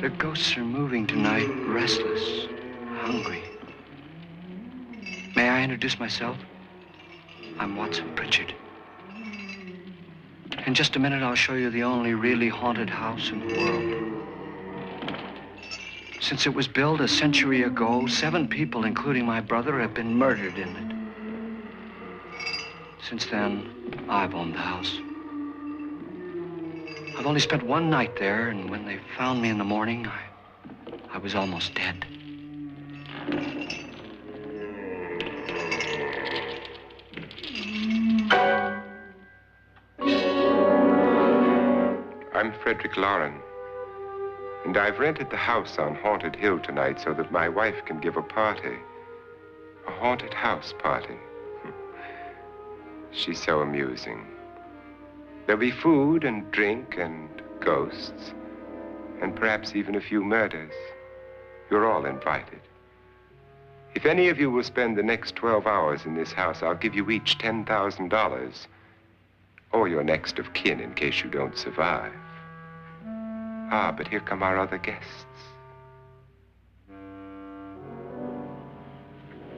The ghosts are moving tonight, restless, hungry. May I introduce myself? I'm Watson Pritchard. In just a minute, I'll show you the only really haunted house in the world. Since it was built a century ago, 7 people, including my brother, have been murdered in it. Since then, I've owned the house. I've only spent one night there, and when they found me in the morning, I was almost dead. I'm Frederick Loren, and I've rented the house on Haunted Hill tonight so that my wife can give a party. A haunted house party. She's so amusing. There'll be food and drink and ghosts, and perhaps even a few murders. You're all invited. If any of you will spend the next 12 hours in this house, I'll give you each $10,000, or your next of kin in case you don't survive. Ah, but here come our other guests.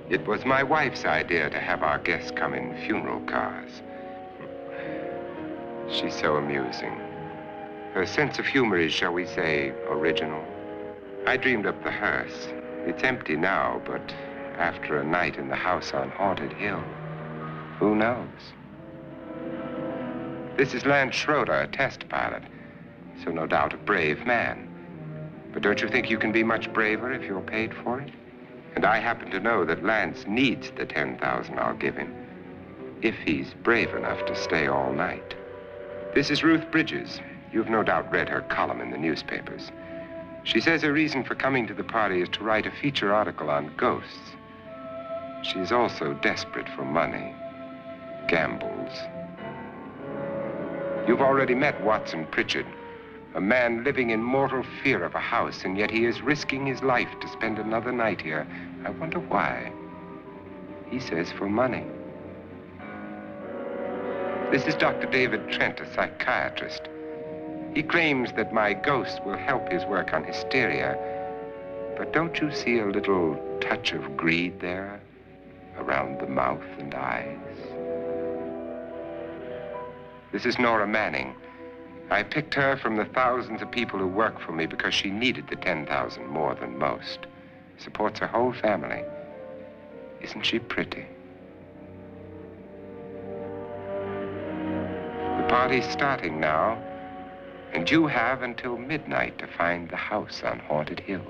It was my wife's idea to have our guests come in funeral cars. She's so amusing. Her sense of humor is, shall we say, original. I dreamed up the hearse. It's empty now, but after a night in the house on Haunted Hill, who knows? This is Lance Schroeder, a test pilot, so no doubt a brave man. But don't you think you can be much braver if you're paid for it? And I happen to know that Lance needs the $10,000 I'll give him, if he's brave enough to stay all night. This is Ruth Bridges. You've no doubt read her column in the newspapers. She says her reason for coming to the party is to write a feature article on ghosts. She's also desperate for money, gambles. You've already met Watson Pritchard, a man living in mortal fear of a house, and yet he is risking his life to spend another night here. I wonder why. He says for money. This is Dr. David Trent, a psychiatrist. He claims that my ghost will help his work on hysteria. But don't you see a little touch of greed there around the mouth and eyes? This is Nora Manning. I picked her from the thousands of people who work for me because she needed the $10,000 more than most. Supports her whole family. Isn't she pretty? The party's starting now, and you have until midnight to find the house on Haunted Hill.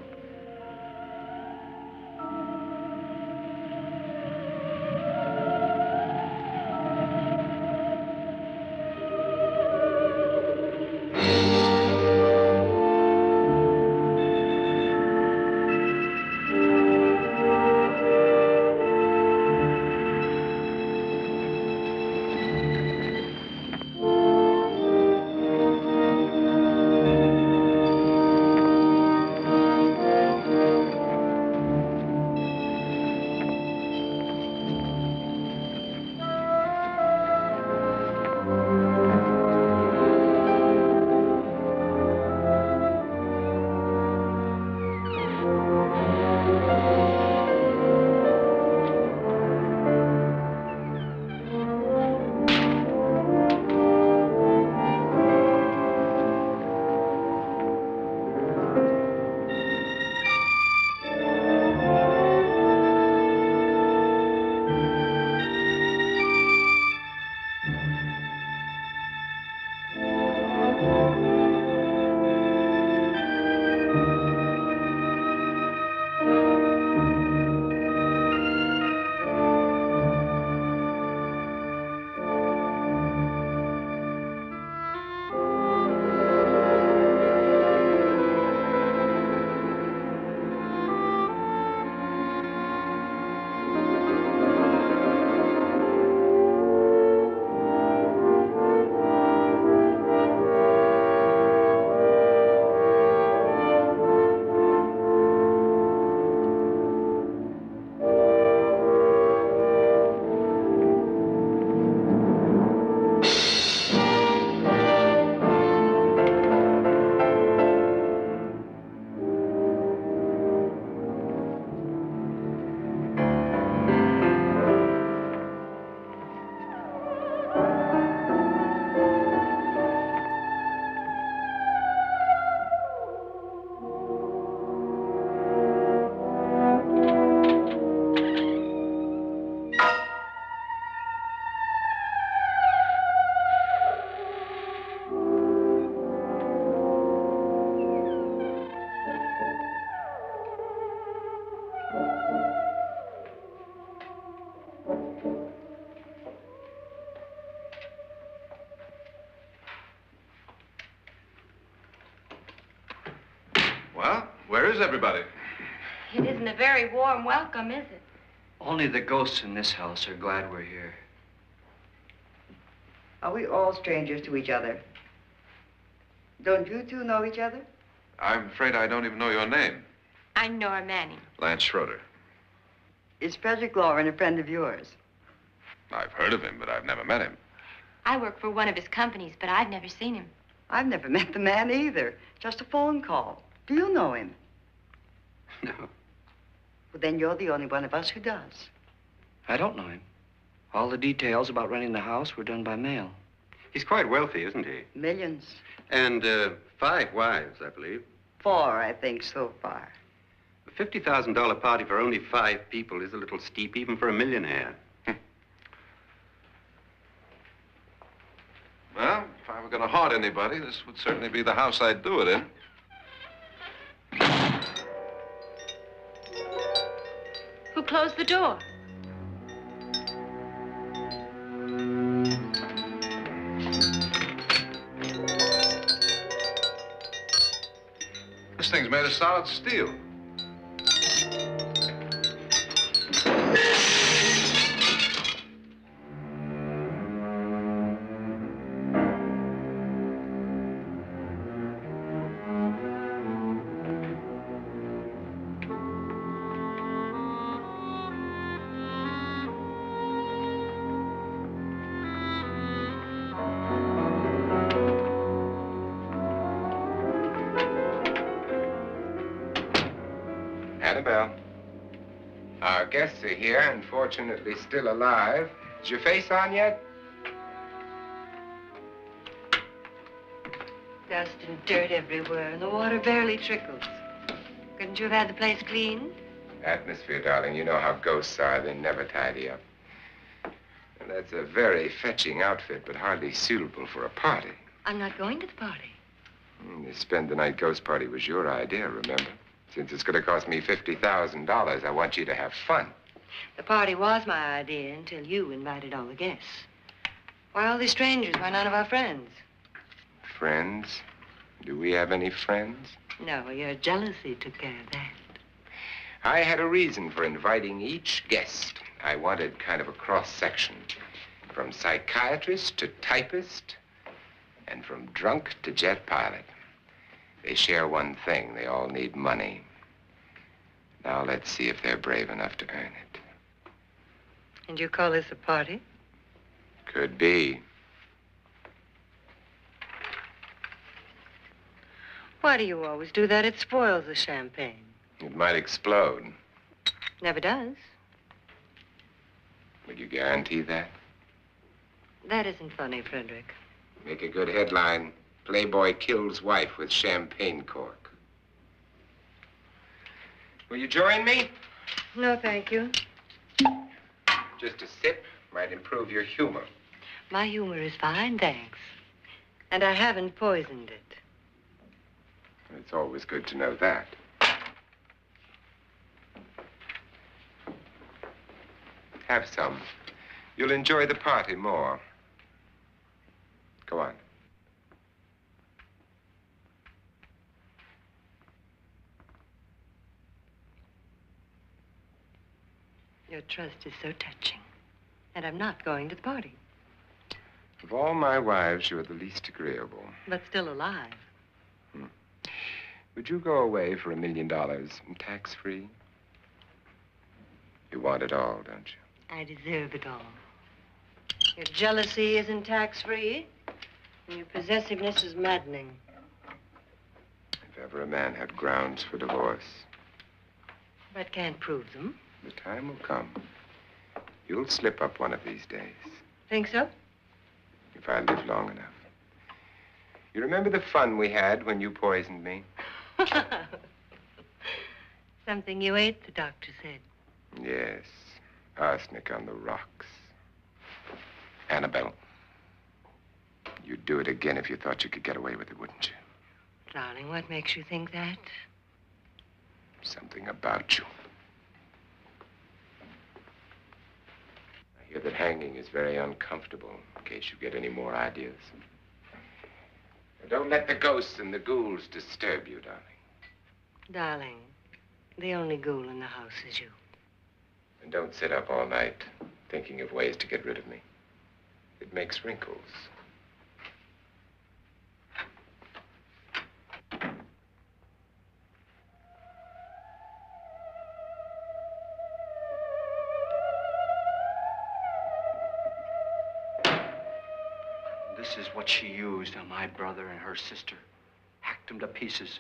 Well, where is everybody? It isn't a very warm welcome, is it? Only the ghosts in this house are glad we're here. Are we all strangers to each other? Don't you two know each other? I'm afraid I don't even know your name. I'm Nora Manning. Lance Schroeder. Is Frederick Loren a friend of yours? I've heard of him, but I've never met him. I work for one of his companies, but I've never seen him. I've never met the man either. Just a phone call. Do you know him? No, Well, then you're the only one of us who does. I don't know him. All the details about renting the house were done by mail. He's quite wealthy, isn't he? Millions. And 5 wives, I believe. 4, I think, so far. A $50,000 party for only 5 people is a little steep, even for a millionaire. Well, if I were going to haunt anybody, this would certainly be the house I'd do it in. Who closed the door? This thing's made of solid steel. Annabelle, our guests are here, unfortunately still alive. Is your face on yet? Dust and dirt everywhere, and the water barely trickles. Couldn't you have had the place clean? Atmosphere, darling. You know how ghosts are. They never tidy up. And that's a very fetching outfit, but hardly suitable for a party. I'm not going to the party. The spend-the-night ghost party was your idea, remember? Since it's going to cost me $50,000, I want you to have fun. The party was my idea until you invited all the guests. Why all these strangers? Why none of our friends? Friends? Do we have any friends? No, your jealousy took care of that. I had a reason for inviting each guest. I wanted kind of a cross-section. From psychiatrist to typist, and from drunk to jet pilot. They share one thing. They all need money. Now let's see if they're brave enough to earn it. And you call this a party? Could be. Why do you always do that? It spoils the champagne. It might explode. Never does. Would you guarantee that? That isn't funny, Frederick. Make a good headline. Playboy kills wife with champagne cork. Will you join me? No, thank you. Just a sip might improve your humor. My humor is fine, thanks. And I haven't poisoned it. It's always good to know that. Have some. You'll enjoy the party more. Go on. Your trust is so touching. And I'm not going to the party. Of all my wives, you're the least agreeable. But still alive. Would you go away for $1 million tax-free? You want it all, don't you? I deserve it all. Your jealousy isn't tax-free. And your possessiveness is maddening. If ever a man had grounds for divorce, But can't prove them. the time will come. You'll slip up one of these days, Think so? if I live long enough. You remember the fun we had when you poisoned me? Something you ate, the doctor said. Yes, arsenic on the rocks. Annabelle, you'd do it again if you thought you could get away with it, wouldn't you? Darling, what makes you think that? Something about you. I hear that hanging is very uncomfortable, in case you get any more ideas. Don't let the ghosts and the ghouls disturb you, darling. Darling, the only ghoul in the house is you. And don't sit up all night thinking of ways to get rid of me. It makes wrinkles. This is what she used on my brother and her sister. Hacked them to pieces.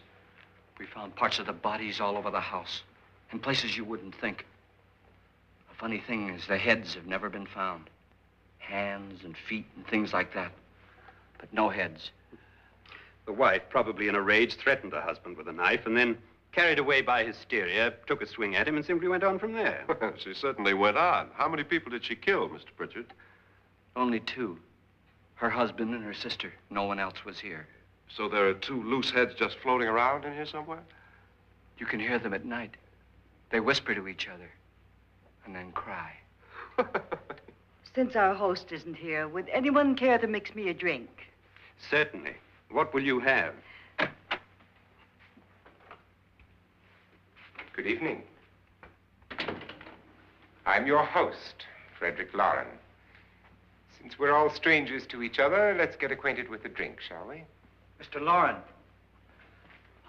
We found parts of the bodies all over the house, in places you wouldn't think. The funny thing is the heads have never been found. Hands and feet and things like that. But no heads. The wife, probably in a rage, threatened her husband with a knife and then, carried away by hysteria, took a swing at him and simply went on from there. She certainly went on. How many people did she kill, Mr. Pritchard? Only two. Her husband and her sister. No one else was here. So there are two loose heads just floating around in here somewhere? You can hear them at night. They whisper to each other and then cry. Since our host isn't here, would anyone care to mix me a drink? Certainly. What will you have? Good evening. I'm your host, Frederick Loren. Since we're all strangers to each other, let's get acquainted with a drink, shall we? Mr. Loren,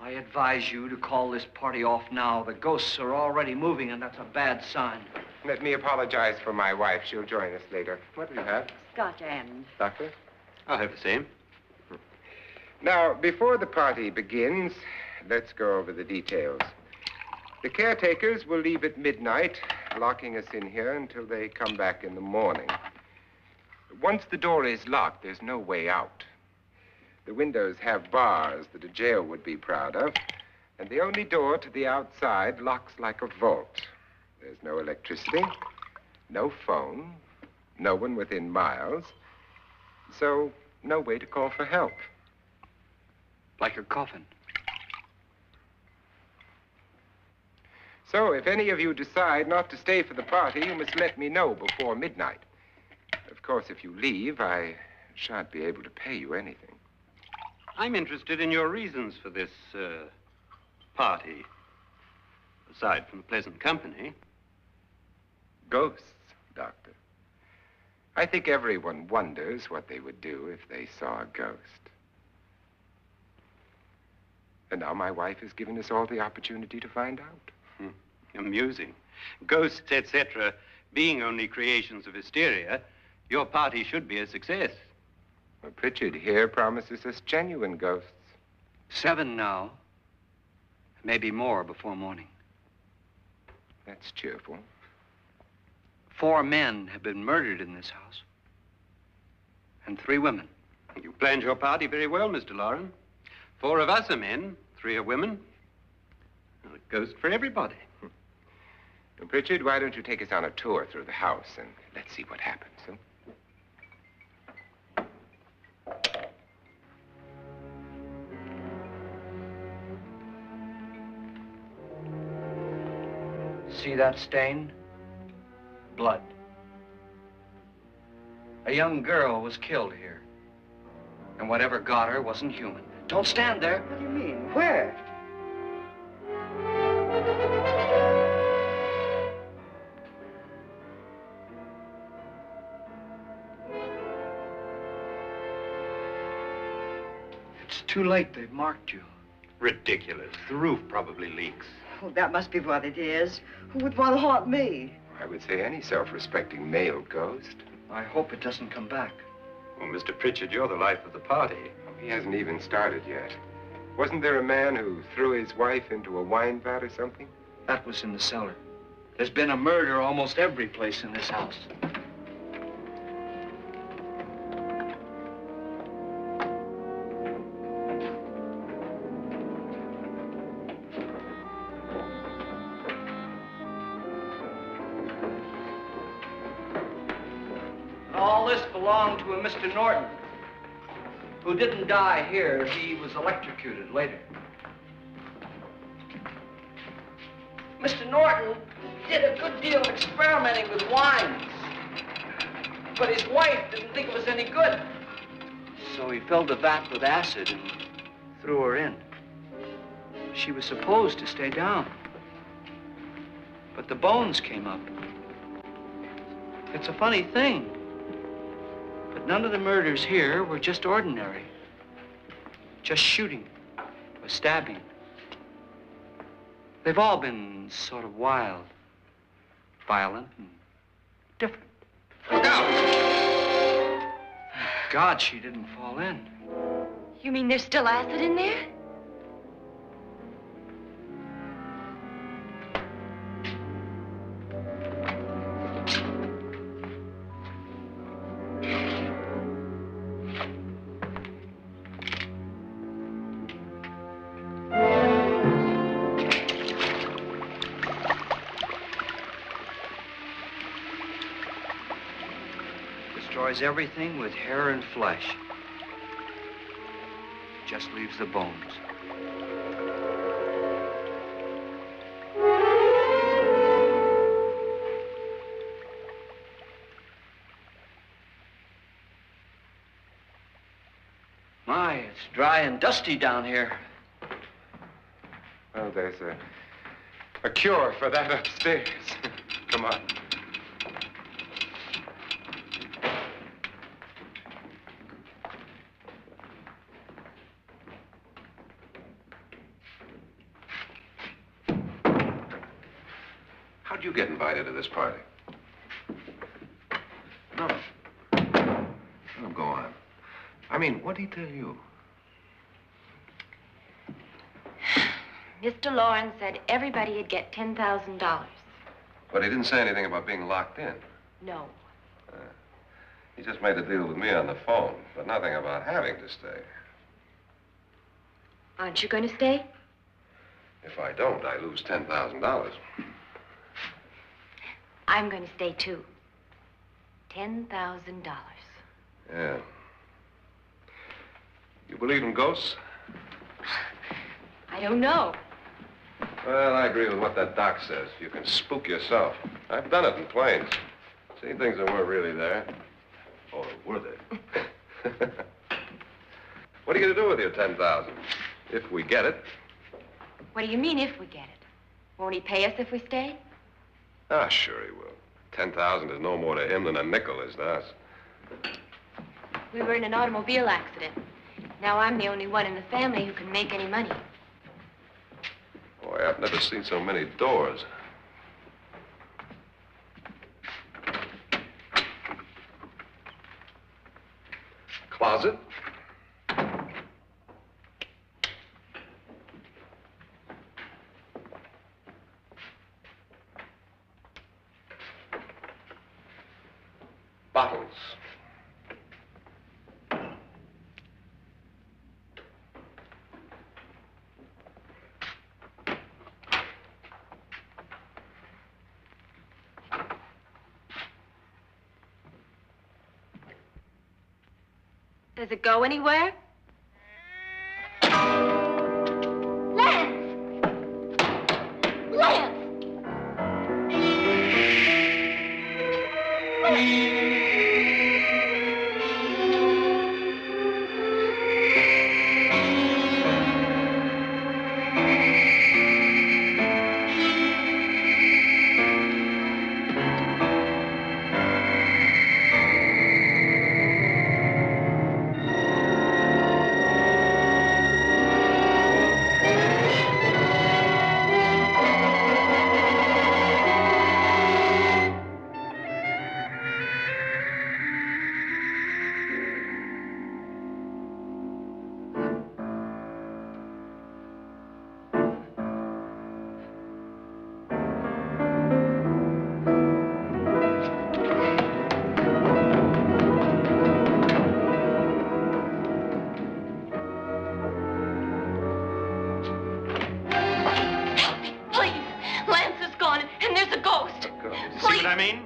I advise you to call this party off now. The ghosts are already moving, and that's a bad sign. Let me apologize for my wife. She'll join us later. What do you have? Scotch and. Doctor? I'll have the same. Now, before the party begins, let's go over the details. The caretakers will leave at midnight, locking us in here until they come back in the morning. Once the door is locked, there's no way out. The windows have bars that a jail would be proud of, and the only door to the outside locks like a vault. There's no electricity, no phone, no one within miles, so no way to call for help. Like a coffin. So if any of you decide not to stay for the party, you must let me know before midnight. Of course, if you leave, I shan't be able to pay you anything. I'm interested in your reasons for this, party. Aside from the pleasant company. Ghosts, Doctor. I think everyone wonders what they would do if they saw a ghost. And now my wife has given us all the opportunity to find out. Amusing. Ghosts, etc., being only creations of hysteria, your party should be a success. Well, Pritchard here promises us genuine ghosts. 7 now. Maybe more before morning. That's cheerful. 4 men have been murdered in this house. And 3 women. You planned your party very well, Mr. Loren. 4 of us are men, 3 are women. And a ghost for everybody. Well, Pritchard, why don't you take us on a tour through the house and let's see what happens, huh? See that stain? Blood. A young girl was killed here. And whatever got her wasn't human. Don't stand there. What do you mean? Where? It's too late. They've marked you. Ridiculous. The roof probably leaks. Oh, that must be what it is. Who would want to haunt me? I would say any self-respecting male ghost. I hope it doesn't come back. Well, Mr. Pritchard, you're the life of the party. He hasn't even started yet. Wasn't there a man who threw his wife into a wine vat or something? That was in the cellar. There's been a murder almost every place in this house. All this belonged to a Mr. Norton, who didn't die here. He was electrocuted later. Mr. Norton did a good deal of experimenting with wines, but his wife didn't think it was any good. So he filled the vat with acid and threw her in. She was supposed to stay down. But the bones came up. It's a funny thing, but none of the murders here were just ordinary. Just shooting or stabbing. They've all been sort of wild, violent, and different. Look out! God, she didn't fall in. You mean there's still acid in there? Destroys everything with hair and flesh. Just leaves the bones. My, it's dry and dusty down here. Well, there's a cure for that upstairs. Come on. How'd you get invited to this party? No. Let him go on. I mean, what'd he tell you? Mr. Lawrence said everybody'd get $10,000. But he didn't say anything about being locked in. No. He just made a deal with me on the phone, but nothing about having to stay. Aren't you going to stay? If I don't, I lose $10,000. I'm going to stay, too. $10,000. Yeah. You believe in ghosts? I don't know. Well, I agree with what that doc says. You can spook yourself. I've done it in planes. Seen things that weren't really there. Or were they? What are you going to do with your $10,000? If we get it. What do you mean, if we get it? Won't he pay us if we stay? Ah, sure he will. 10,000 is no more to him than a nickel is to us. We were in an automobile accident. Now I'm the only one in the family who can make any money. Boy, I've never seen so many doors. Closet? Bottles. Does it go anywhere? Lance! Lance!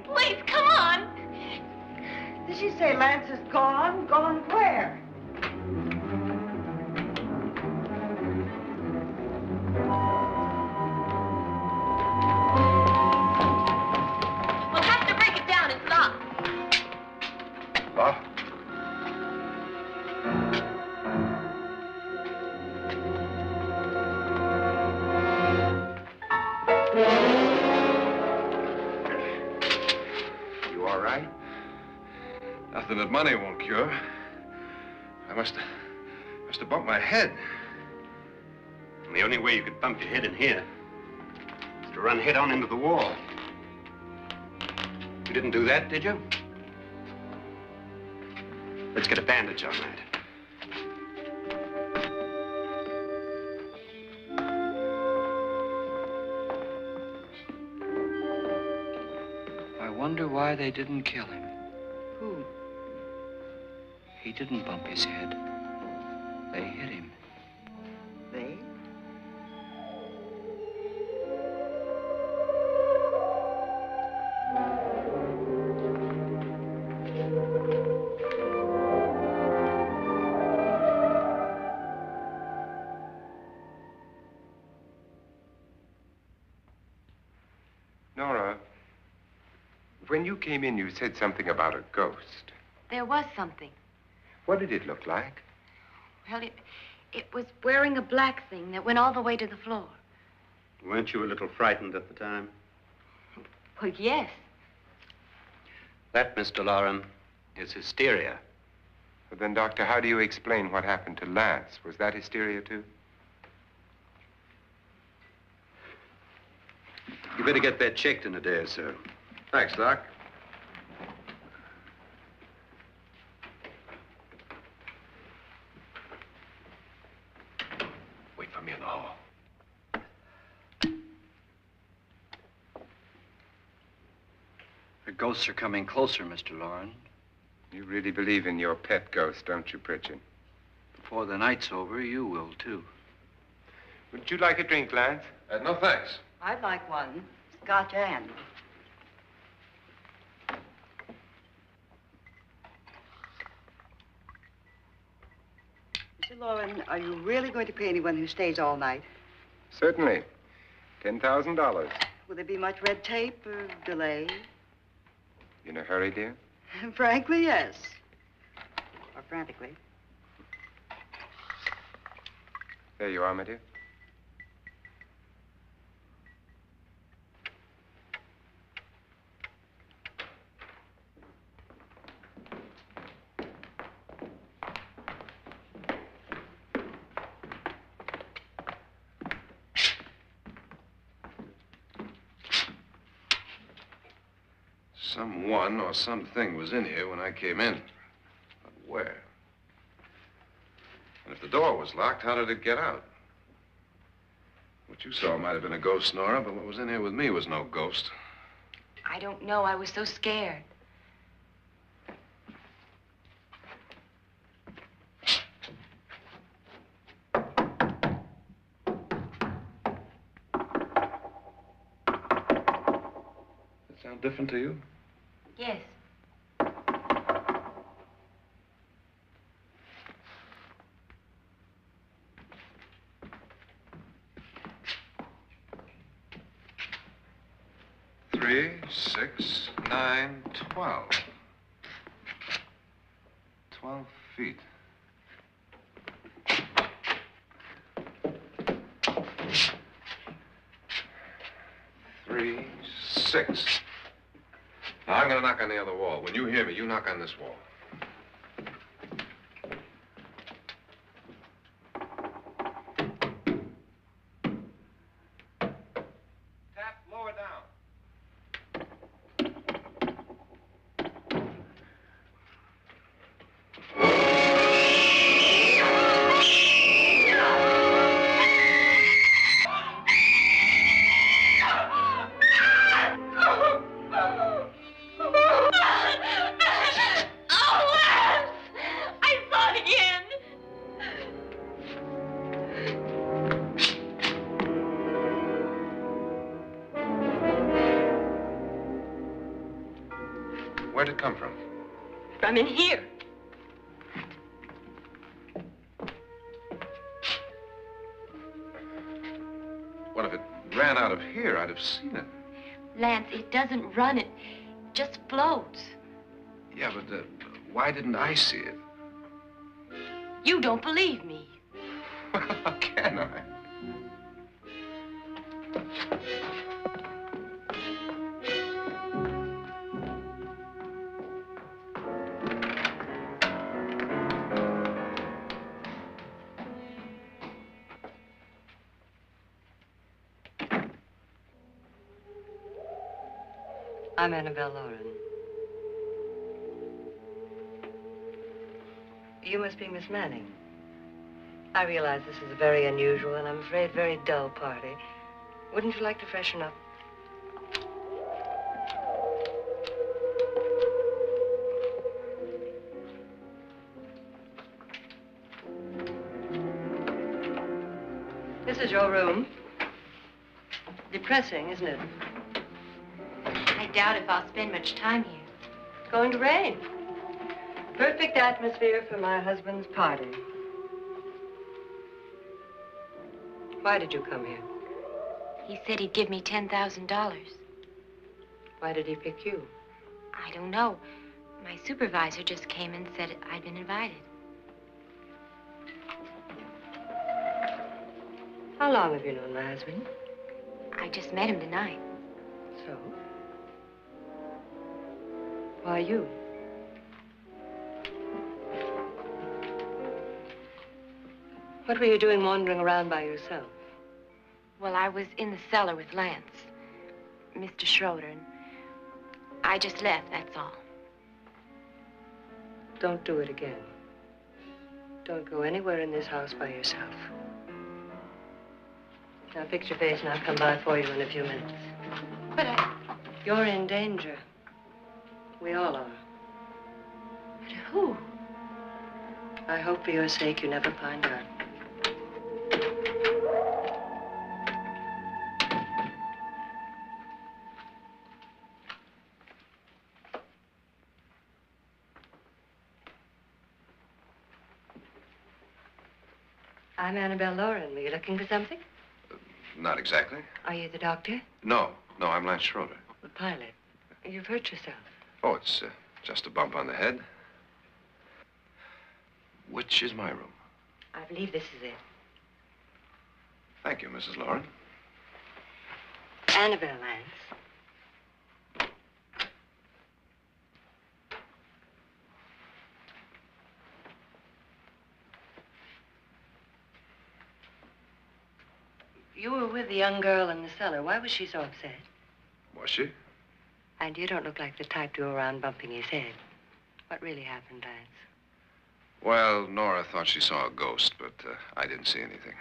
Please, come on. Did she say Lance is gone? Gone where? We'll have to break it down. It's locked. Locked? something that money won't cure. I must have bumped my head. And the only way you could bump your head in here is to run head on into the wall. You didn't do that, did you? Let's get a bandage on that. I wonder why they didn't kill him. Who? He didn't bump his head. They hit him. They? Nora, when you came in, you said something about a ghost. There was something. What did it look like? Well, it was wearing a black thing that went all the way to the floor. Weren't you a little frightened at the time? Well, yes. That, Mr. Loren, is hysteria. Well, then, Doctor, how do you explain what happened to Lance? Was that hysteria, too? You better get that checked in a day or so. Thanks, Doc. Wait for me in the hall. The ghosts are coming closer, Mr. Loren. You really believe in your pet ghost, don't you, Pritchard? Before the night's over, you will, too. Would you like a drink, Lance? No, thanks. I'd like one. Scotch and. Mr. Loren, are you really going to pay anyone who stays all night? Certainly. $10,000. Will there be much red tape or delay? You in a hurry, dear? Frankly, yes. Or frantically. There you are, my dear. Someone or something was in here when I came in. But where? And if the door was locked, how did it get out? What you saw might have been a ghost, Nora, but what was in here with me was no ghost. I don't know. I was so scared. Does it sound different to you? Yes. Three, 6, 9, 12. 12 feet. Three, 6. Now, I'm going to knock on the other wall. When you hear me, you knock on this wall. Tap lower down. Where'd it come from? From in here. Well, if it ran out of here, I'd have seen it. Lance, it doesn't run. It just floats. Yeah, but why didn't I see it? You don't believe me. How can I? I'm Annabelle Lauren. You must be Miss Manning. I realize this is a very unusual and I'm afraid very dull party. Wouldn't you like to freshen up? This is your room. Depressing, isn't it? I doubt if I'll spend much time here. It's going to rain. Perfect atmosphere for my husband's party. Why did you come here? He said he'd give me $10,000. Why did he pick you? I don't know. My supervisor just came and said I'd been invited. How long have you known my husband? I just met him tonight. So? Why you? What were you doing wandering around by yourself? Well, I was in the cellar with Lance, Mr. Schroeder, and I just left, that's all. Don't do it again. Don't go anywhere in this house by yourself. Now fix your face and I'll come by for you in a few minutes. But You're in danger. We all are. But who? I hope for your sake you never find out. I'm Annabelle Lauren. Were you looking for something? Not exactly. Are you the doctor? No, I'm Lance Schroeder. The pilot. You've hurt yourself. Oh, it's just a bump on the head. Which is my room? I believe this is it. Thank you, Mrs. Lauren. Annabelle Lance. You were with the young girl in the cellar. Why was she so upset? Was she? And you don't look like the type to go around bumping his head. What really happened, Lance? Well, Nora thought she saw a ghost, but I didn't see anything.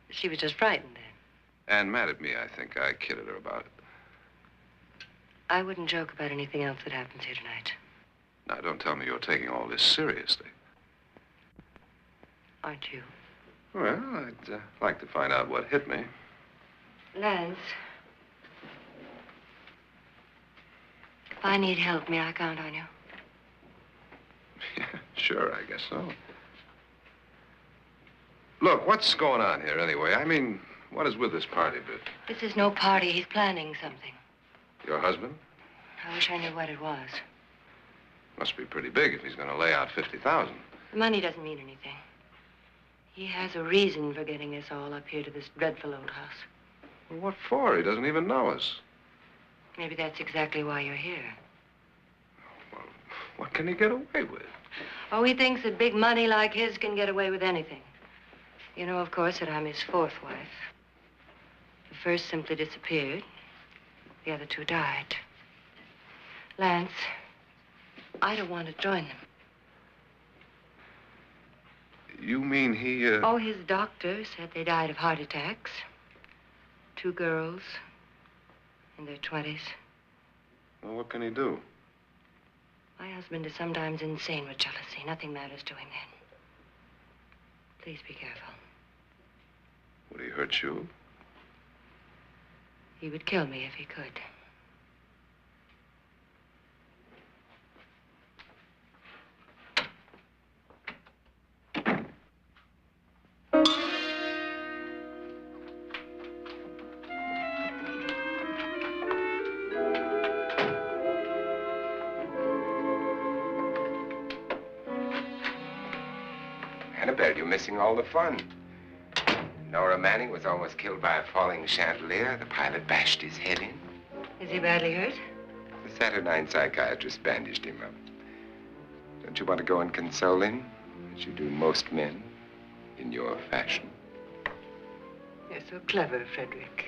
She was just frightened then. And mad at me, I think. I kidded her about it. I wouldn't joke about anything else that happens here tonight. Now, don't tell me you're taking all this seriously. Aren't you? Well, I'd like to find out what hit me. Lance. If I need help, may I count on you? Yeah, sure, I guess so. Look, what's going on here anyway? I mean, what is with this party bit? This is no party. He's planning something. Your husband? I wish I knew what it was. Must be pretty big if he's going to lay out 50,000. The money doesn't mean anything. He has a reason for getting us all up here to this dreadful old house. Well, what for? He doesn't even know us. Maybe that's exactly why you're here. Well, what can he get away with? Oh, he thinks that big money like his can get away with anything. You know, of course, that I'm his fourth wife. The first simply disappeared. The other two died. Lance, I don't want to join them. You mean he, Oh, his doctor said they died of heart attacks. 2 girls in their 20s. Well, what can he do? My husband is sometimes insane with jealousy. Nothing matters to him then. Please be careful. Would he hurt you? He would kill me if he could. Annabelle, you're missing all the fun. Nora Manning was almost killed by a falling chandelier. The pilot bashed his head in. Is he badly hurt? The Saturnine psychiatrist bandaged him up. Don't you want to go and console him, as you do most men, in your fashion? You're so clever, Frederick.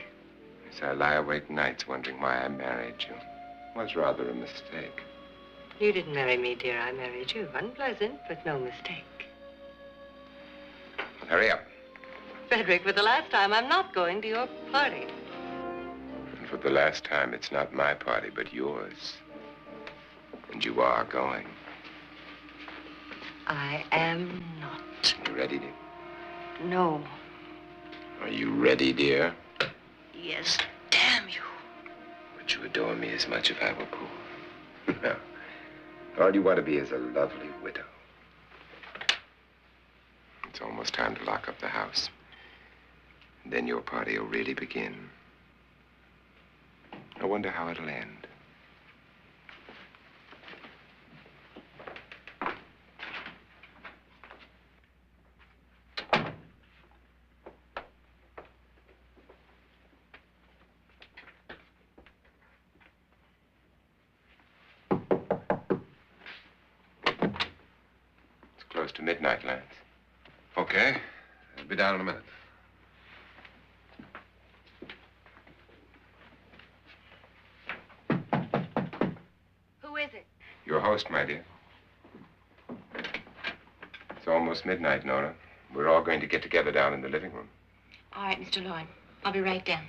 So I lie awake nights wondering why I married you. was rather a mistake. You didn't marry me, dear. I married you. Unpleasant, but no mistake. Hurry up. Frederick, for the last time, I'm not going to your party. And for the last time, it's not my party, but yours. And you are going. I am not. You ready, dear? No. Are you ready, dear? Yes, damn you. Would you adore me as much if I were poor? No. All you want to be is a lovely widow. It's almost time to lock up the house. And then your party will really begin. I wonder how it'll end. Close to midnight, Lance. Okay. I'll be down in a minute. Who is it? Your host, my dear. It's almost midnight, Nora. We're all going to get together down in the living room. All right, Mr. Lloyd. I'll be right down.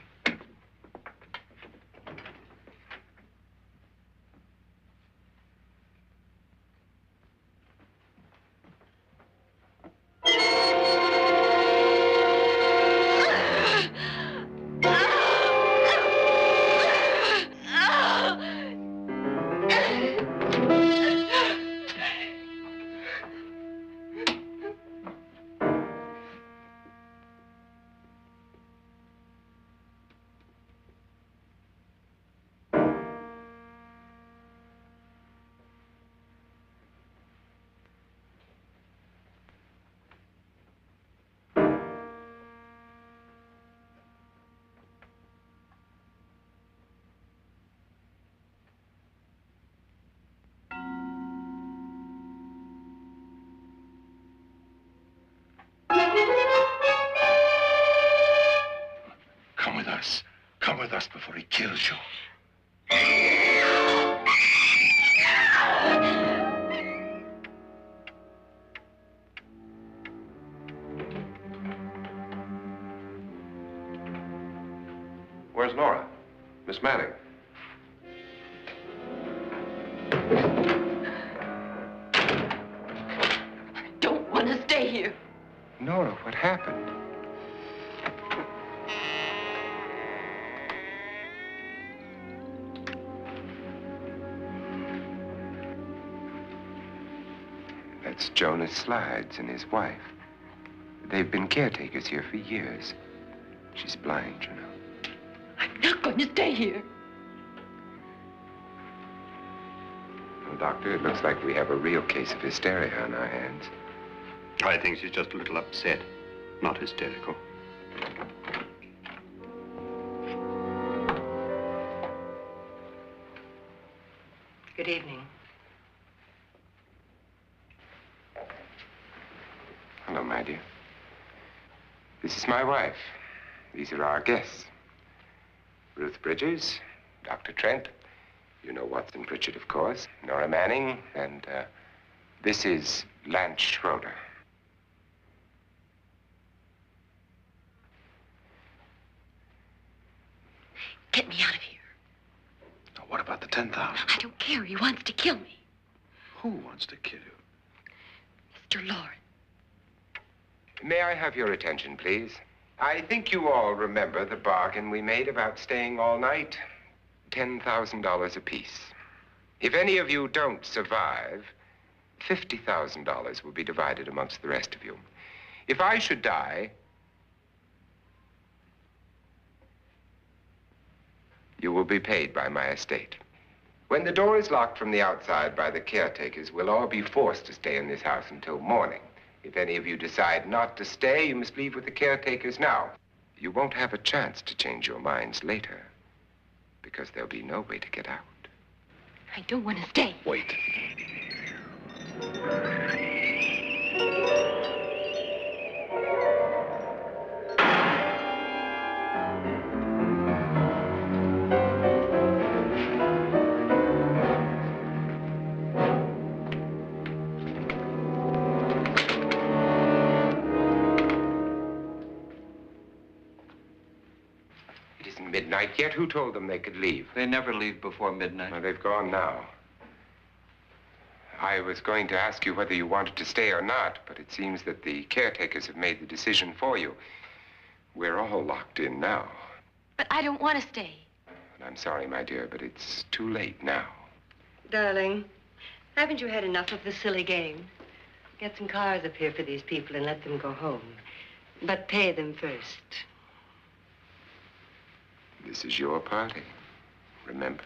Come with us. Come with us before he kills you. Where's Nora? Miss Manning. I don't want to stay here. Nora, what happened? That's Jonas Slides and his wife. They've been caretakers here for years. She's blind, you know. I'm not going to stay here. Well, Doctor, it looks like we have a real case of hysteria on our hands. I think she's just a little upset, not hysterical. Good evening. Hello, my dear. This is my wife. These are our guests. Ruth Bridgers, Dr. Trent. You know Watson Pritchard, of course. Nora Manning, and this is Lance Schroeder. Get me out of here. Now, what about the 10,000? I don't care. He wants to kill me. Who wants to kill you? Mr. Lawrence. May I have your attention, please? I think you all remember the bargain we made about staying all night. $10,000 apiece. If any of you don't survive, $50,000 will be divided amongst the rest of you. If I should die, you will be paid by my estate. When the door is locked from the outside by the caretakers, we'll all be forced to stay in this house until morning. If any of you decide not to stay, you must leave with the caretakers now. You won't have a chance to change your minds later, because there'll be no way to get out. I don't want to stay. Wait. isn't midnight yet. Who told them they could leave? They never leave before midnight. Well, they've gone now. I was going to ask you whether you wanted to stay or not, but it seems that the caretakers have made the decision for you. We're all locked in now. But I don't want to stay. And I'm sorry, my dear, but it's too late now. Darling, haven't you had enough of the silly game? Get some cars up here for these people and let them go home. But pay them first. This is your party, remember?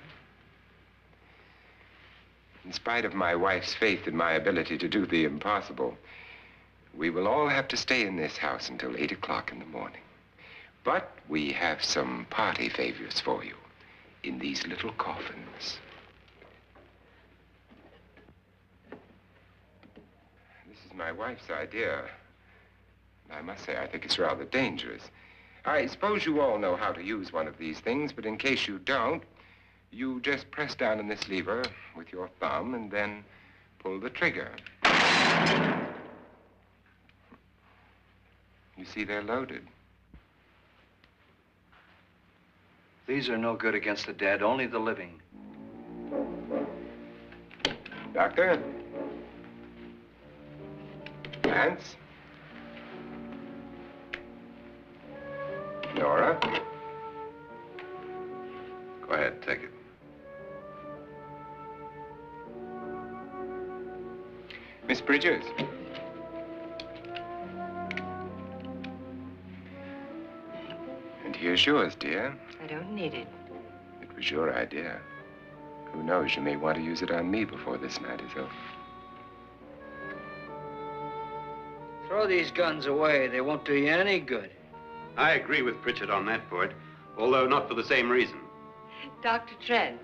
In spite of my wife's faith in my ability to do the impossible, we will all have to stay in this house until 8 o'clock in the morning. But we have some party favors for you in these little coffins. This is my wife's idea. I must say, I think it's rather dangerous. I suppose you all know how to use one of these things, but in case you don't, you just press down on this lever with your thumb and then pull the trigger. You see, they're loaded. These are no good against the dead, only the living. Doctor? Lance? Nora? Go ahead, take it. Miss Bridges? And here's yours, dear. I don't need it. It was your idea. Who knows, you may want to use it on me before this night is over. Throw these guns away. They won't do you any good. I agree with Pritchard on that point, although not for the same reason. Dr. Trent,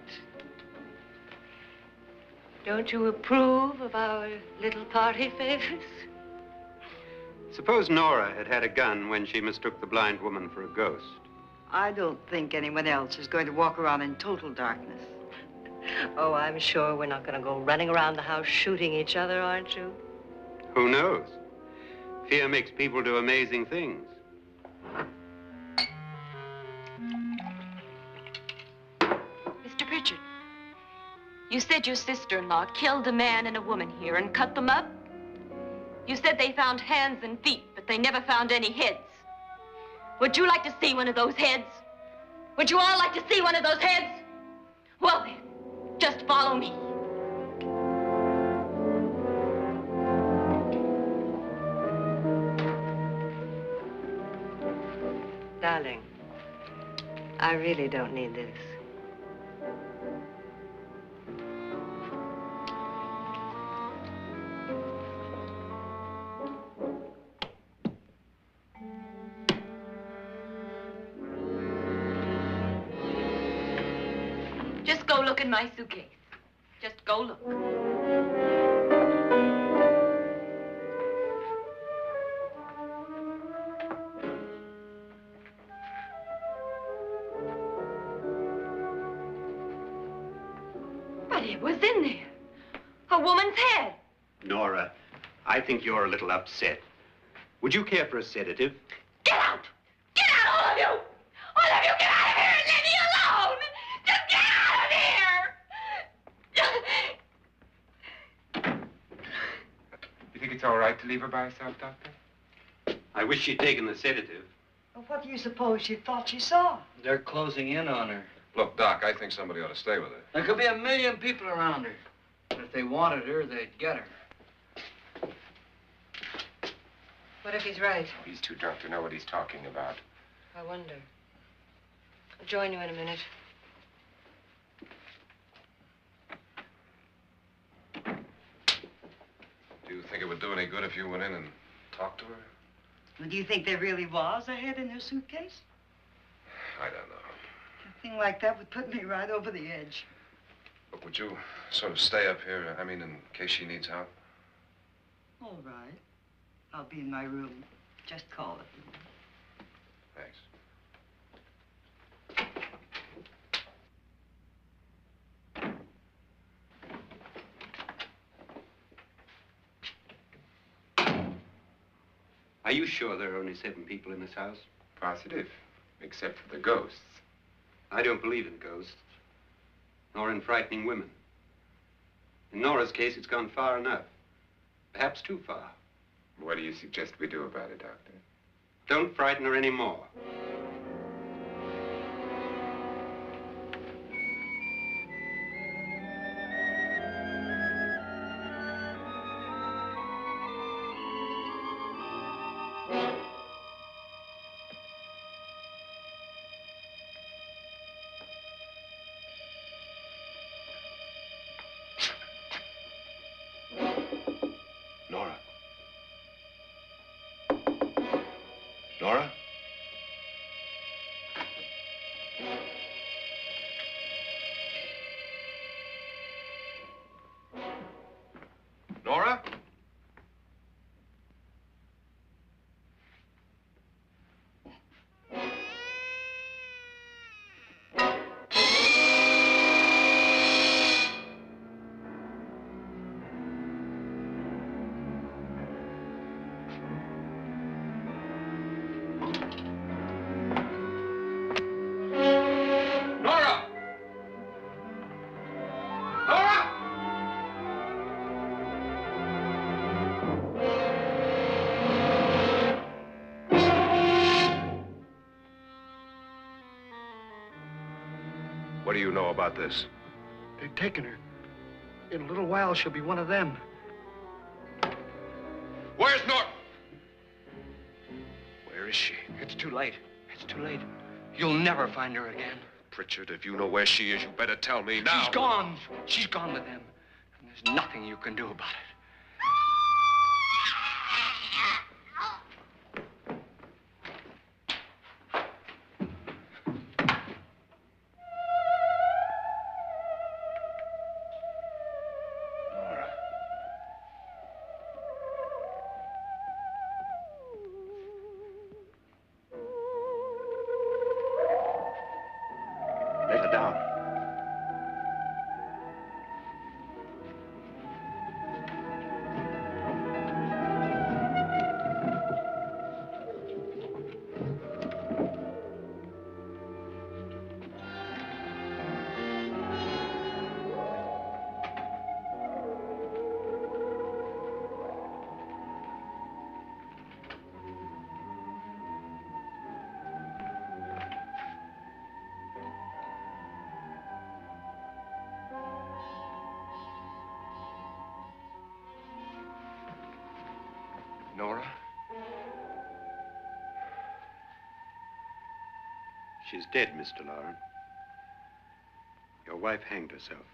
don't you approve of our little party favors? Suppose Nora had had a gun when she mistook the blind woman for a ghost. I don't think anyone else is going to walk around in total darkness. Oh, I'm sure we're not going to go running around the house shooting each other, aren't you? Who knows? Fear makes people do amazing things. Mr. Pritchard, you said your sister-in-law killed a man and a woman here and cut them up? You said they found hands and feet, but they never found any heads. Would you like to see one of those heads? Would you all like to see one of those heads? Well then, just follow me. Darling, I really don't need this. Just go look in my suitcase. Just go look. But it was in there. A woman's head. Nora, I think you're a little upset. Would you care for a sedative? Get out! Get out, all of you! All of you, get out of here and leave me alone! Just get out of here! You think it's all right to leave her by herself, Doctor? I wish she'd taken the sedative. Well, what do you suppose she thought she saw? They're closing in on her. Look, Doc, I think somebody ought to stay with her. There could be 1 million people around her. But if they wanted her, they'd get her. What if he's right? He's too drunk to know what he's talking about. I wonder. I'll join you in a minute. Do you think it would do any good if you went in and talked to her? Well, do you think there really was a head in her suitcase? I don't know. A thing like that would put me right over the edge. Look, would you sort of stay up here, I mean, in case she needs help? All right. I'll be in my room. Just call it. Thanks. Are you sure there are only 7 people in this house? Positive, except for the ghosts. I don't believe in ghosts, nor in frightening women. In Nora's case, it's gone far enough. Perhaps too far. What do you suggest we do about it, Doctor? Don't frighten her anymore. Nora? Nora? Nora? Nora! Nora! What do you know about this? They've taken her. In a little while, she'll be one of them. Where's Nora? Where is she? It's too late. It's too late. You'll never find her again. Pritchard, if you know where she is, you better tell me now. She's gone. She's gone with them. And there's nothing you can do about it. Nora. Let her down. Nora? She's dead, Mr. Lauren. Your wife hanged herself.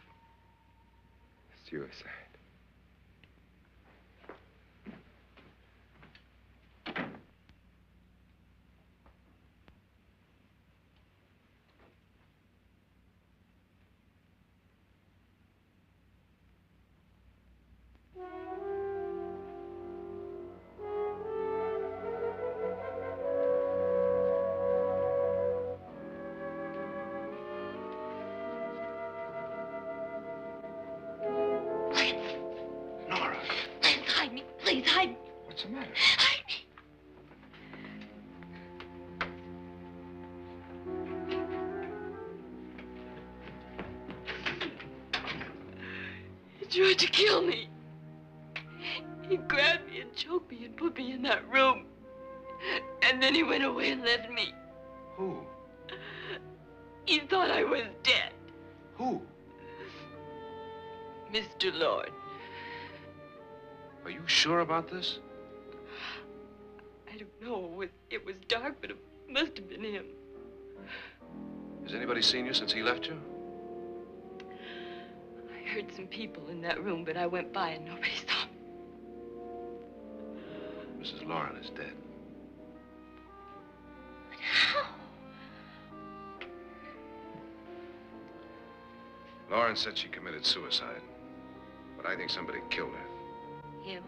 Suicide. Nora, Please hide me. Please hide me. what's the matter? Hide me. He tried to kill me. He grabbed me and choked me and put me in that room. And then he went away and left me. Who? He thought I was dead. Who? Mr. Lord. Are you sure about this? I don't know. It was dark, but it must have been him. Has anybody seen you since he left you? I heard some people in that room, but I went by and nobody saw me. Mrs. Lauren is dead. But how? Lauren said she committed suicide, but I think somebody killed her. Him?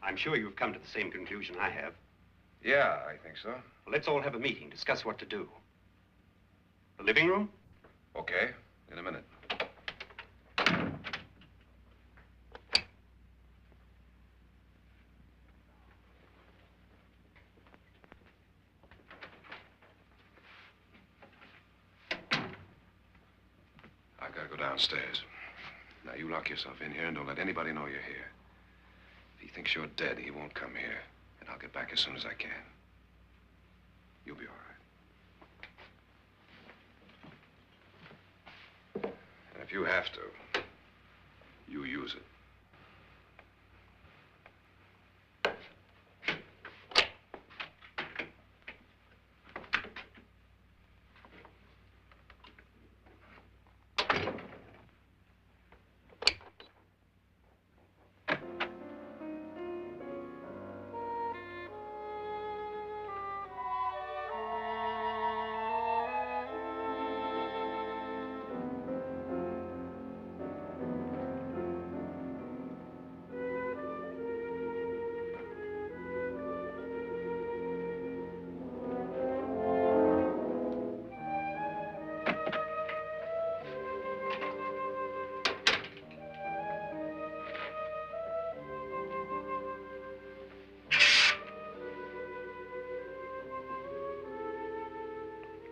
I'm sure you've come to the same conclusion I have. Yeah, I think so. Well, let's all have a meeting, discuss what to do. The living room? Okay, in a minute. I've got to go downstairs. Now, you lock yourself in here and don't let anybody know you're here. If he thinks you're dead, he won't come here. And I'll get back as soon as I can. You'll be all right. And if you have to, you use it.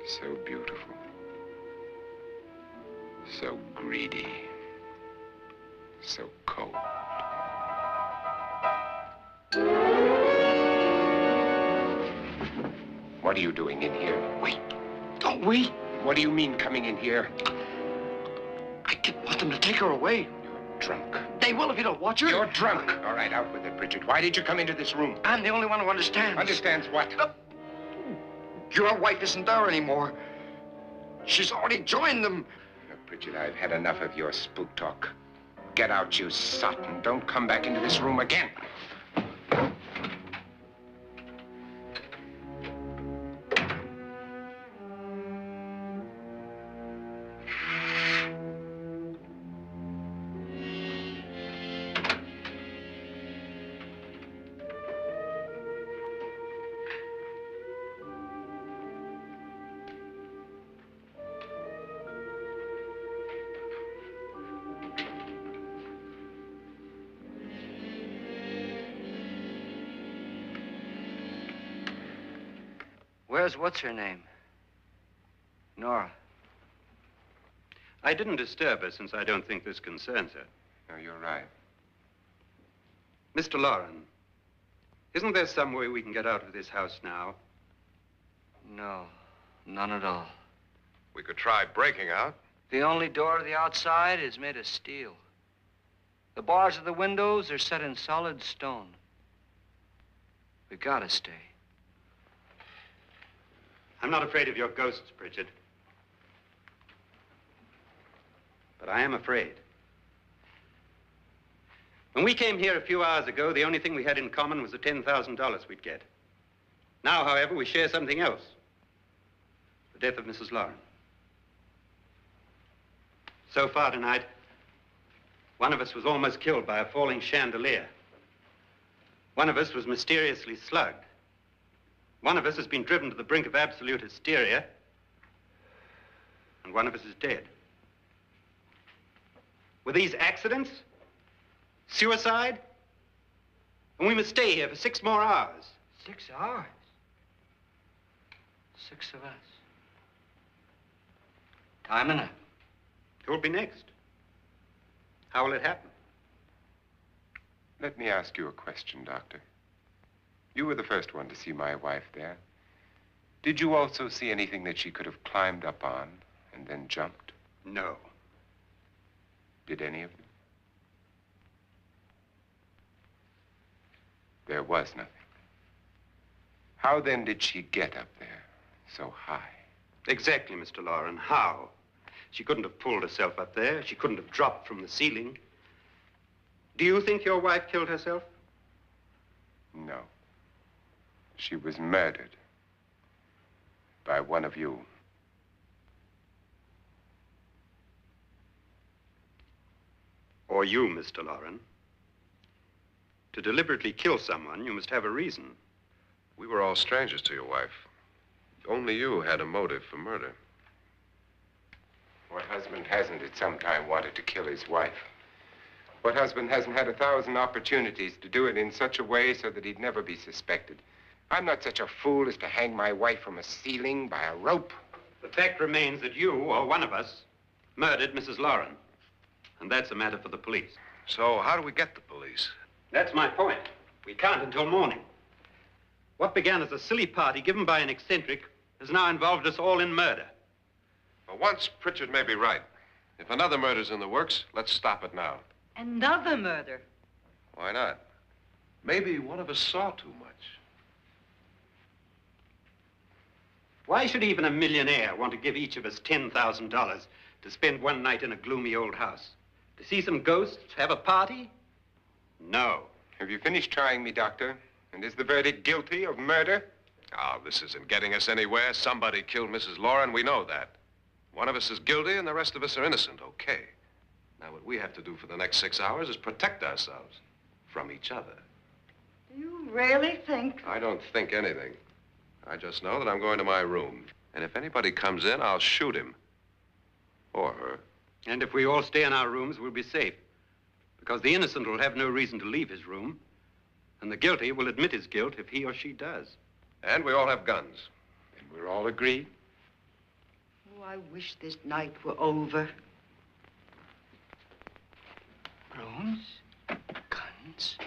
So beautiful. So greedy. So cold. What are you doing in here? Wait. Don't wait. What do you mean coming in here? I didn't want them to take her away. You're drunk. They will if you don't watch her. You're drunk. All right, out with it, Bridget. Why did you come into this room? I'm the only one who understands. Understands what? Your wife isn't there anymore. She's already joined them. Look, Bridget, I've had enough of your spook talk. Get out, you sot, and don't come back into this room again. Where's what's-her-name? Nora. I didn't disturb her since I don't think this concerns her. No, you're right. Mr. Loren, isn't there some way we can get out of this house now? No, none at all. We could try breaking out. The only door to the outside is made of steel. The bars of the windows are set in solid stone. We gotta stay. I'm not afraid of your ghosts, Bridget. But I am afraid. When we came here a few hours ago, the only thing we had in common was the $10,000 we'd get. Now, however, we share something else. The death of Mrs. Loren. So far tonight, one of us was almost killed by a falling chandelier. One of us was mysteriously slugged. One of us has been driven to the brink of absolute hysteria, and one of us is dead. Were these accidents? Suicide? And we must stay here for 6 more hours. 6 hours? 6 of us. Time enough. Who'll be next? How will it happen? Let me ask you a question, Doctor. You were the first one to see my wife there. Did you also see anything that she could have climbed up on and then jumped? No. Did any of you? There was nothing. How then did she get up there so high? Exactly, Mr. Loren. How? She couldn't have pulled herself up there. She couldn't have dropped from the ceiling. Do you think your wife killed herself? No. She was murdered by one of you. Or you, Mr. Loren. To deliberately kill someone, you must have a reason. We were all strangers to your wife. Only you had a motive for murder. What husband hasn't at some time wanted to kill his wife? What husband hasn't had 1,000 opportunities to do it in such a way so that he'd never be suspected? I'm not such a fool as to hang my wife from a ceiling by a rope. The fact remains that you, or one of us, murdered Mrs. Lauren. And that's a matter for the police. So how do we get the police? That's my point. We can't until morning. What began as a silly party given by an eccentric has now involved us all in murder. For once, Pritchard may be right. If another murder's in the works, let's stop it now. Another murder? Why not? Maybe one of us saw too much. Why should even a millionaire want to give each of us $10,000 to spend one night in a gloomy old house? To see some ghosts, have a party? No. Have you finished trying me, Doctor? And is the verdict guilty of murder? Oh, this isn't getting us anywhere. Somebody killed Mrs. Lauren. We know that. One of us is guilty and the rest of us are innocent, okay. Now, what we have to do for the next 6 hours is protect ourselves from each other. Do you really think? I don't think anything. I just know that I'm going to my room. And if anybody comes in, I'll shoot him. Or her. And if we all stay in our rooms, we'll be safe. Because the innocent will have no reason to leave his room. And the guilty will admit his guilt if he or she does. And we all have guns. And we're all agreed? Oh, I wish this night were over. Rooms? Guns?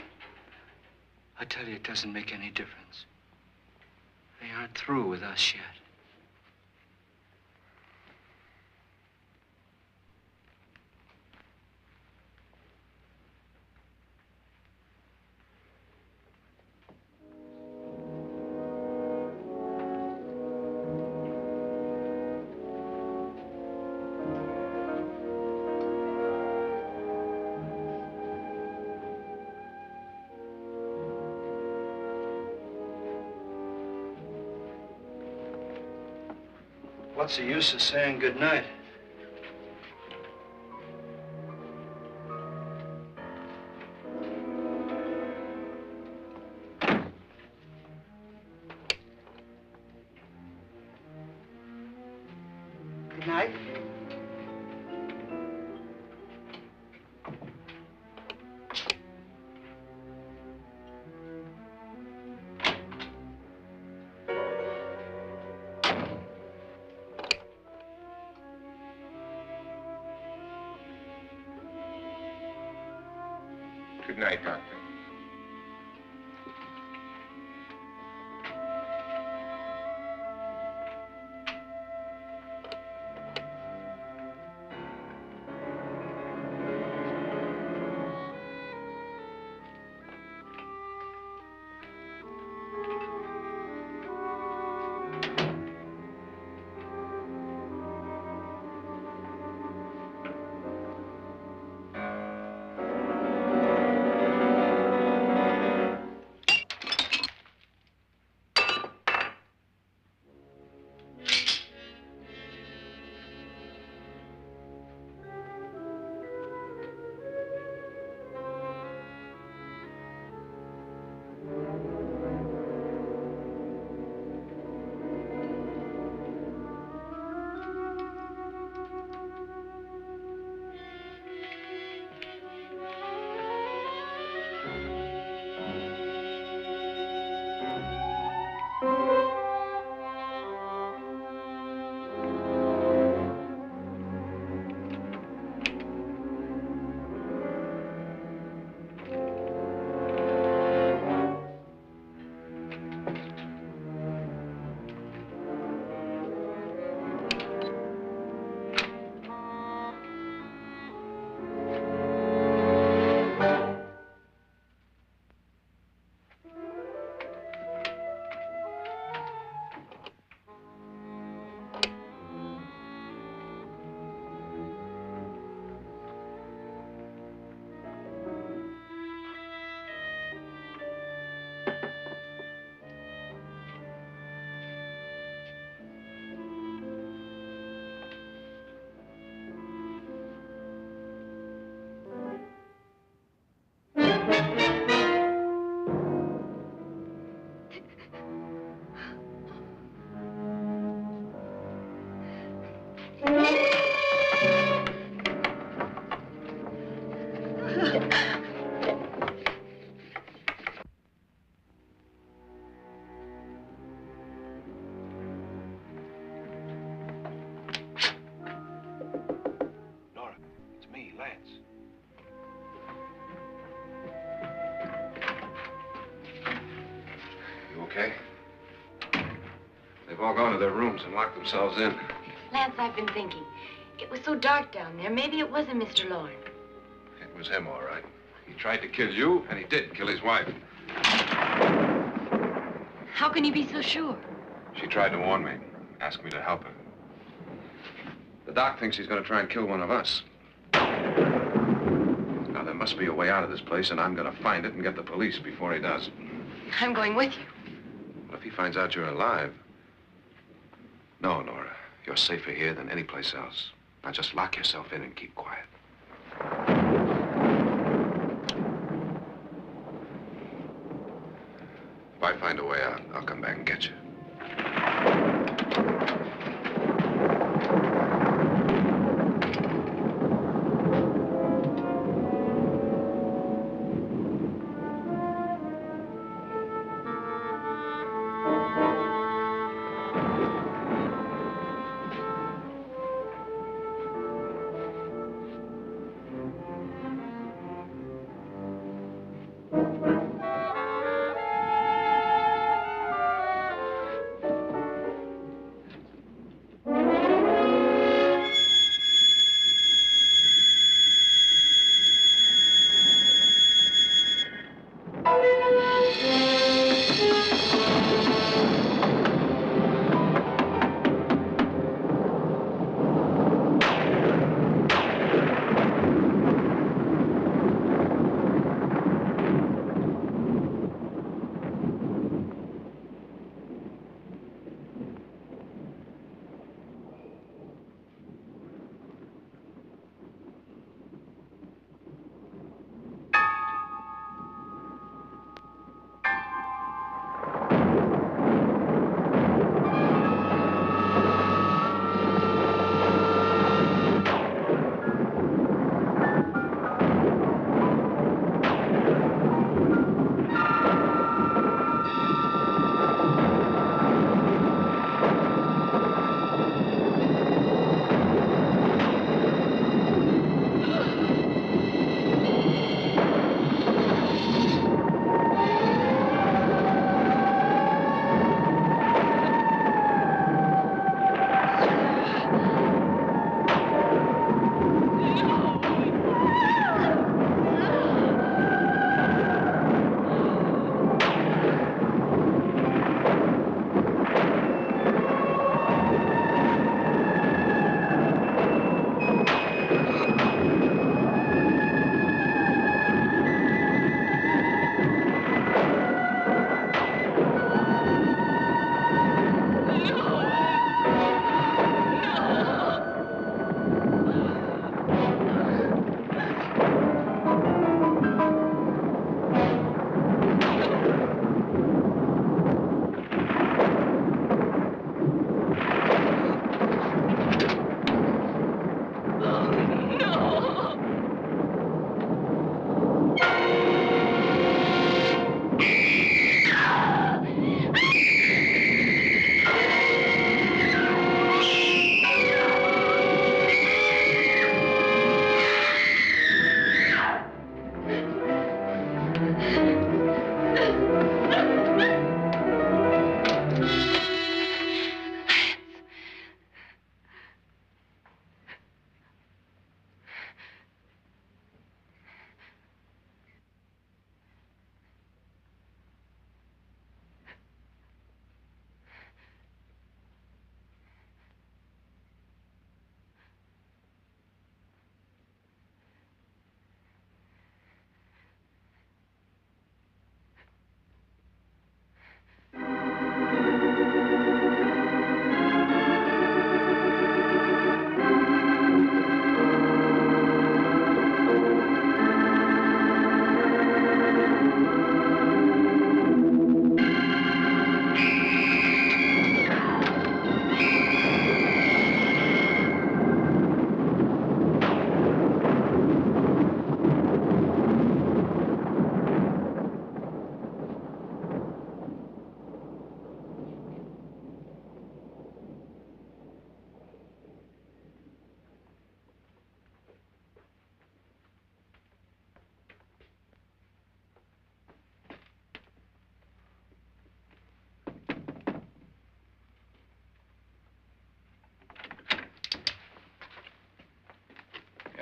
I tell you, it doesn't make any difference. They aren't through with us yet. What's the use of saying good night? Good night. Good night, Doctor. Nora, it's me, Lance. You okay? They've all gone to their rooms and locked themselves in. Lance, I've been thinking. It was so dark down there. Maybe it wasn't Mr. Lorne. It was him, all right. He tried to kill you, and he did kill his wife. How can you be so sure? She tried to warn me, asked me to help her. The doc thinks he's going to try and kill one of us. Now, there must be a way out of this place, and I'm going to find it and get the police before he does. I'm going with you. What if he finds out you're alive? No, Nora. You're safer here than any place else. Now, just lock yourself in and keep quiet. If I find a way out, I'll come back and get you.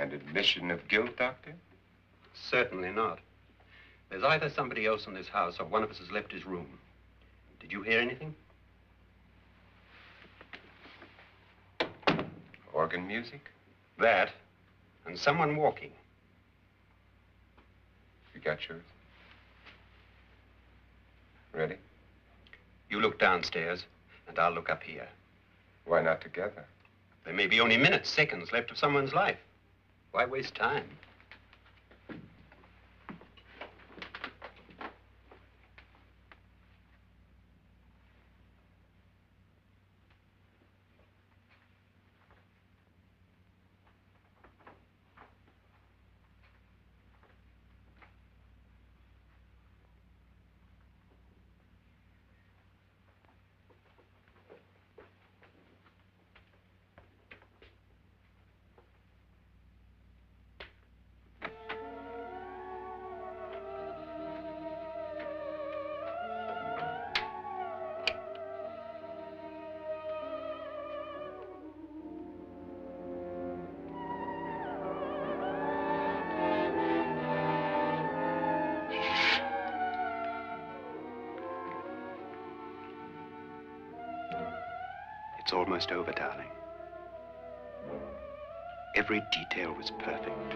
And admission of guilt, Doctor? Certainly not. There's either somebody else in this house or one of us has left his room. Did you hear anything? Organ music? That, and someone walking. You got yours? Ready? You look downstairs, and I'll look up here. Why not together? There may be only minutes, seconds left of someone's life. Why waste time? It's almost over, darling. Every detail was perfect.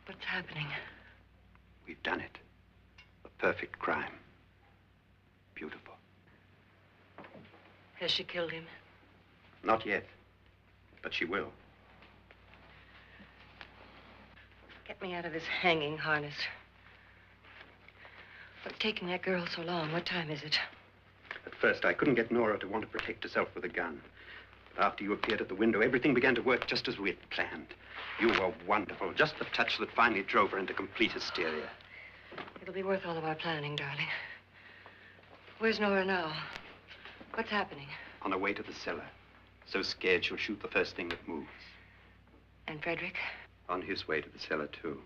What's happening? We've done it. A perfect crime. Beautiful. Has she killed him? Not yet, but she will. Get me out of this hanging harness. What's taking that girl so long? What time is it? At first, I couldn't get Nora to want to protect herself with a gun. But after you appeared at the window, everything began to work just as we had planned. You were wonderful. Just the touch that finally drove her into complete hysteria. It'll be worth all of our planning, darling. Where's Nora now? What's happening? On her way to the cellar. So scared she'll shoot the first thing that moves. And Frederick? On his way to the cellar, too.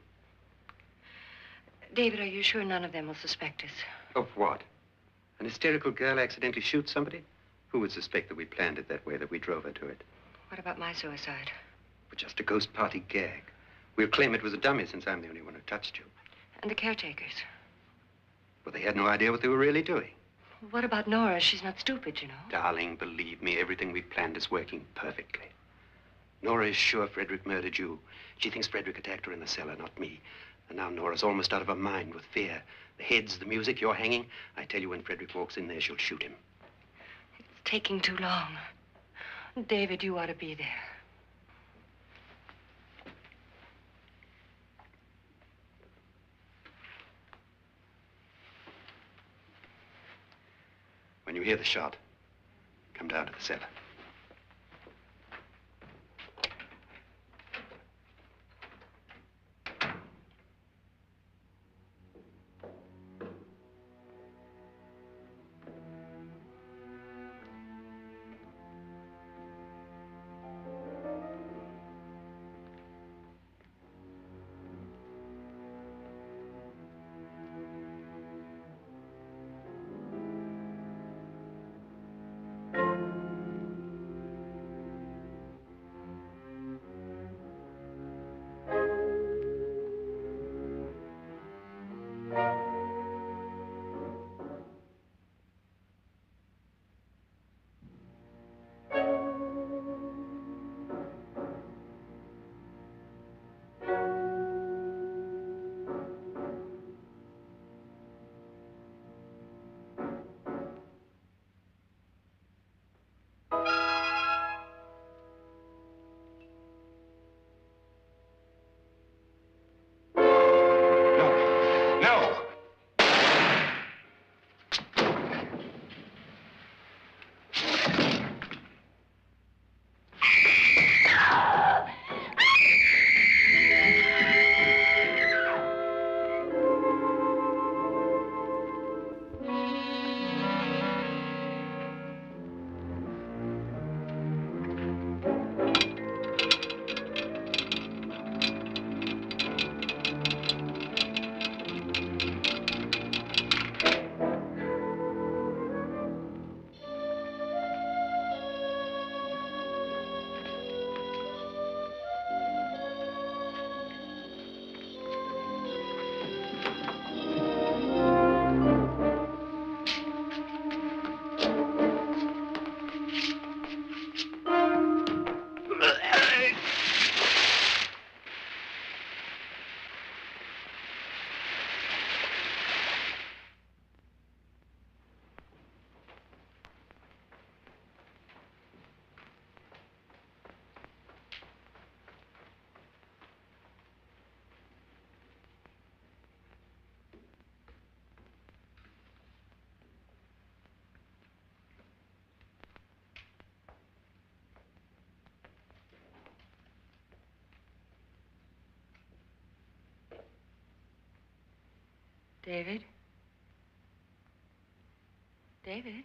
David, are you sure none of them will suspect us? Of what? An hysterical girl accidentally shoots somebody? Who would suspect that we planned it that way, that we drove her to it? What about my suicide? But just a ghost party gag. We'll claim it was a dummy since I'm the only one who touched you. And the caretakers? Well, they had no idea what they were really doing. What about Nora? She's not stupid, you know. Darling, believe me, everything we planned is working perfectly. Nora is sure Frederick murdered you. She thinks Frederick attacked her in the cellar, not me. And now Nora's almost out of her mind with fear. The heads, the music, you're hanging. I tell you, when Frederick walks in there, she'll shoot him. It's taking too long. David, you ought to be there. When you hear the shot, come down to the cellar. David? David?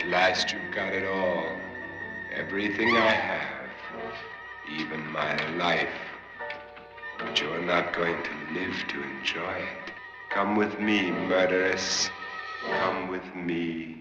At last you've got it all. Everything I have. Even my life. But you're not going to live to enjoy it. Come with me, murderess. Come with me.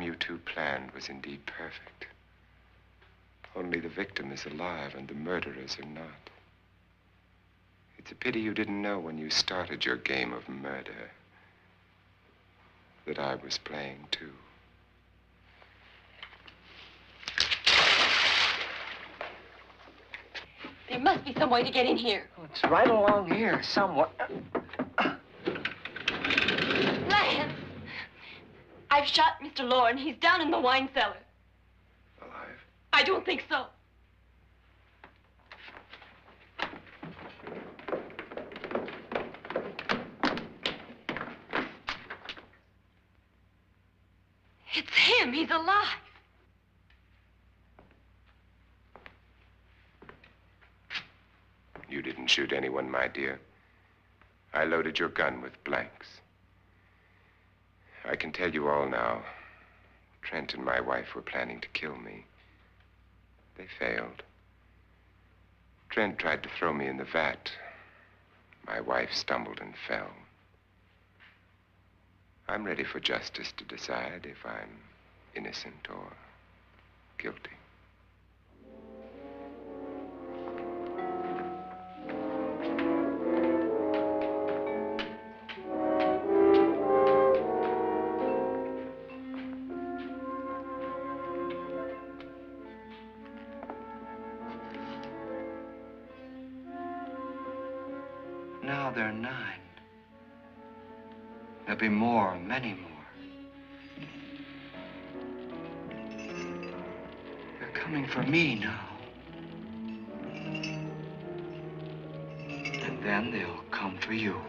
You two planned was indeed perfect. Only the victim is alive and the murderers are not. It's a pity you didn't know when you started your game of murder that I was playing too. There must be some way to get in here. Well, it's right along here somewhere. Lance! I've shot Mr. Loren. He's down in the wine cellar. Alive? I don't think so. It's him. He's alive. You didn't shoot anyone, my dear. I loaded your gun with blanks. I can tell you all now. Trent and my wife were planning to kill me. They failed. Trent tried to throw me in the vat. My wife stumbled and fell. I'm ready for justice to decide if I'm innocent or guilty. Now they're 9. There'll be more, many more. They're coming for me now. And then they'll come for you.